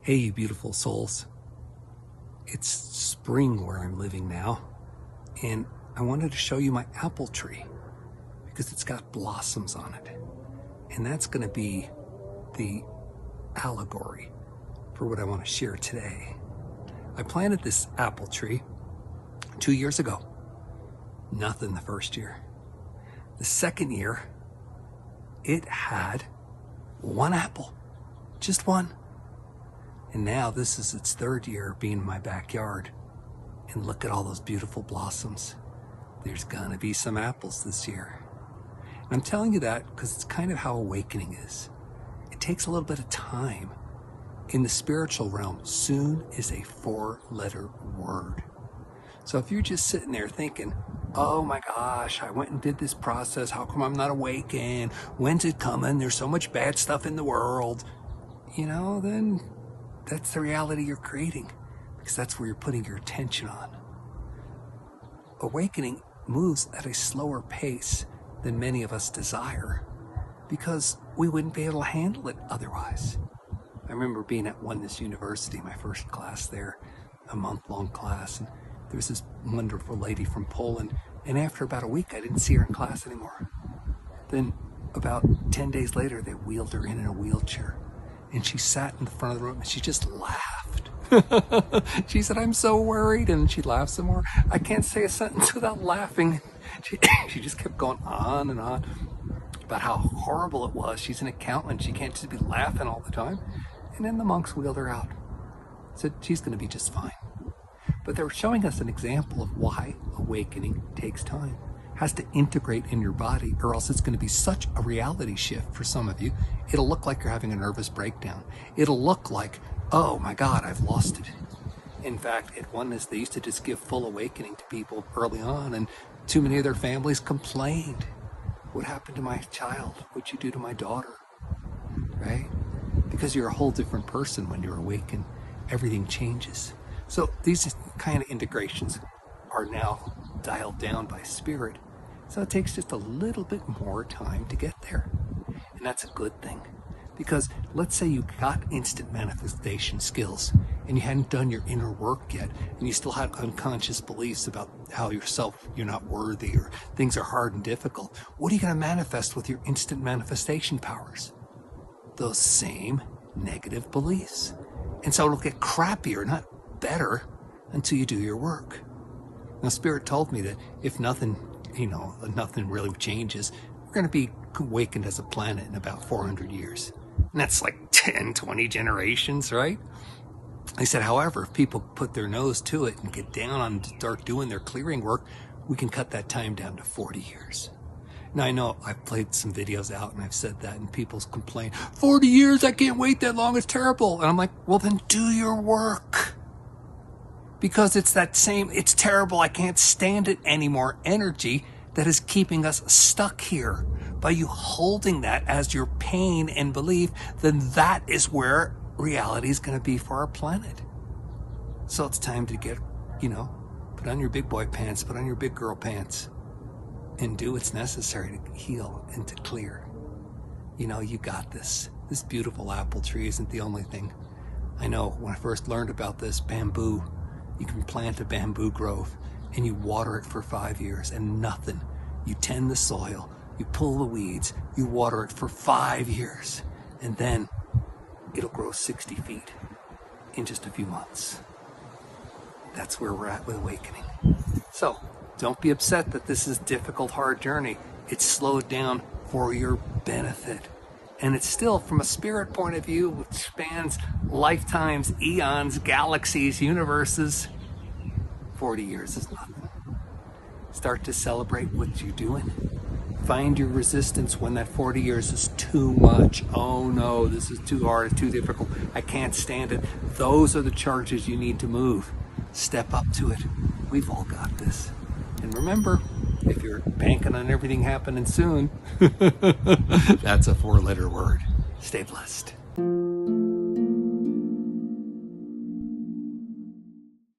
Hey, you beautiful souls. It's spring where I'm living now, and I wanted to show you my apple tree because it's got blossoms on it. And that's going to be the allegory for what I want to share today. I planted this apple tree 2 years ago. Nothing the first year. The second year, it had one apple, just one. And now this is its third year being in my backyard. And look at all those beautiful blossoms. There's gonna be some apples this year. And I'm telling you that because it's kind of how awakening is. It takes a little bit of time. In the spiritual realm, soon is a 4-letter word. So if you're just sitting there thinking, oh my gosh, I went and did this process, how come I'm not awakened? When's it coming? There's so much bad stuff in the world. Then that's the reality you're creating, because that's where you're putting your attention on. Awakening moves at a slower pace than many of us desire, because we wouldn't be able to handle it otherwise. I remember being at Oneness University, my first class there, a month-long class, and there was this wonderful lady from Poland, and after about a week I didn't see her in class anymore. Then about 10 days later they wheeled her in a wheelchair, and she sat in the front of the room and she just laughed. She said, I'm so worried, and she laughed some more. I can't say a sentence without laughing. She just kept going on and on about how horrible it was. She's an accountant, she can't just be laughing all the time. And then the monks wheeled her out. Said she's going to be just fine. But they were showing us an example of why awakening takes time. Has to integrate in your body, or else it's going to be such a reality shift for some of you. It'll look like you're having a nervous breakdown. It'll look like, oh my God, I've lost it. In fact, at Oneness, they used to just give full awakening to people early on, and too many of their families complained. What happened to my child? What'd you do to my daughter? Right? Because you're a whole different person when you're awakened. Everything changes. So these kind of integrations are now dialed down by spirit. So it takes just a little bit more time to get there. And that's a good thing. Because let's say you got instant manifestation skills and you hadn't done your inner work yet, and you still had unconscious beliefs about how you're not worthy, or things are hard and difficult. What are you going to manifest with your instant manifestation powers? Those same negative beliefs. And so it'll get crappier, not better, until you do your work. Now, Spirit told me that if nothing really changes, we're going to be awakened as a planet in about 400 years. And that's like 10, 20 generations, right? He said, however, if people put their nose to it and get down and start doing their clearing work, we can cut that time down to 40 years. Now, I know I've played some videos out and I've said that, and people's complain, 40 years, I can't wait that long, it's terrible. And I'm like, well, then do your work. Because it's that same, it's terrible, I can't stand it anymore energy that is keeping us stuck here. By you holding that as your pain and belief, then that is where reality is going to be for our planet. So it's time to get, put on your big boy pants, put on your big girl pants, and do what's necessary to heal and to clear. You got this. This beautiful apple tree isn't the only thing. I know when I first learned about this bamboo, you can plant a bamboo grove and you water it for 5 years and nothing. You tend the soil, you pull the weeds, you water it for 5 years, and then it'll grow 60 feet in just a few months. That's where we're at with awakening. So don't be upset that this is a difficult, hard journey. It's slowed down for your benefit. And it's still, from a spirit point of view, which spans lifetimes, eons, galaxies, universes, 40 years is nothing. Start to celebrate what you're doing. Find your resistance when that 40 years is too much. Oh no, this is too hard, it's too difficult, I can't stand it. Those are the charges you need to move. Step up to it. We've all got this. And remember, if you're banking on everything happening soon, that's a 4-letter word. Stay blessed.